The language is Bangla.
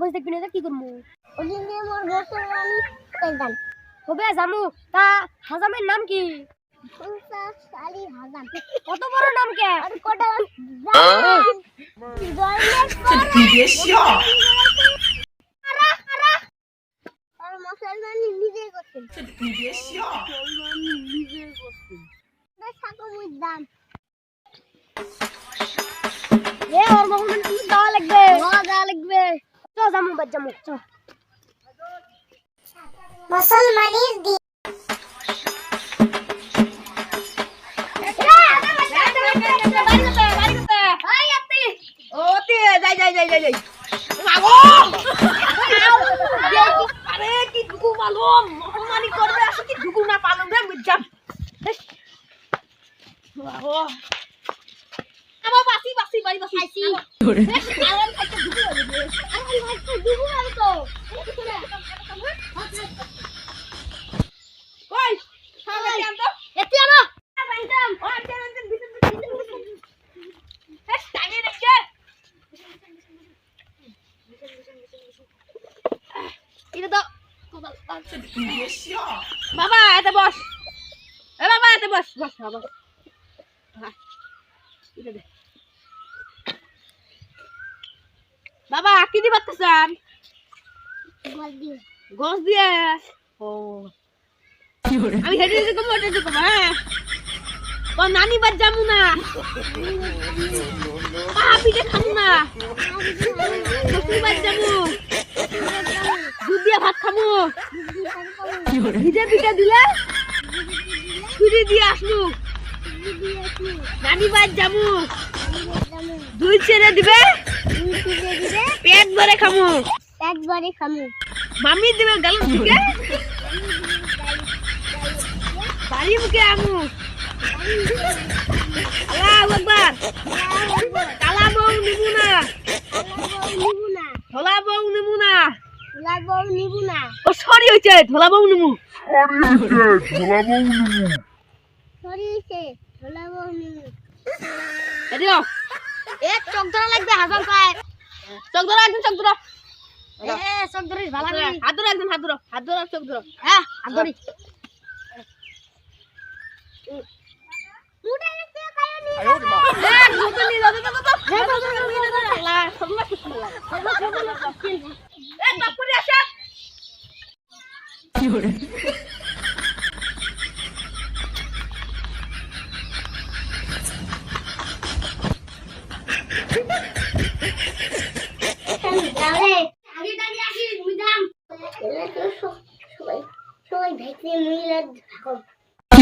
বসে দেখবি না কি করবো ওদিন দিয়ে মোর মুসলমানি পেদান হবে জামু তা হাজামের নাম কি পঞ্চাশ আলী হাজাম কত বড় নাম কে আর কোটা আর মুসলমানি নিজে করতেন দাম এ ওর মহমান কি দাও লাগবে তো জামু বাদ জামু চ মুসলমানির দি আরে কি ঢুকু মালুম মহমানি করবে আসে কি ঢুকু না পালুম রে মিজাম বাবা আমা বাসি বাড়ি বাসি আইছি আরাম খাইতে ঢুকু আরে ভাই তো ঢুকু আর তো কই সামনে আন তো এতি আনো বাইতাম ও আনতেন ভিতর এ টাইনে রেখে এটা তো বাবা এতে বস এ বাবা এতে বস বস বাবা বাবা কি দিবা চান গোস দিয়ে ও আমি হেডে দিতে কম ওটা দিতে হ্যাঁ ও নানি বাদ যামু না পাপিতে খামু না শ্বশুর বাদ যামু দুধ দিয়ে ভাত খামু ভিজে পিঠা দিলে ছুরি দিয়ে আসলু নানি বাদ যামু দুই ছেড়ে দিবে পেট ভরে খামু মামি দিবে গাল দিকে বাড়ি মুখে আমু আল্লাহু আকবার কালা বউ নিবু না ধলা বউ নিবু না ও সরি হইছে ধলা বউ নিবু এদিও এক চক ধরা লাগবে হাজার পায় চক ধরা একদম চক ধরা চক ধরিস ভালো লাগে হাত ধরো একদম হাত ধরো চক ধরো হ্যাঁ হাত ধরি সবাই ভেতরে মিলে থাকো কি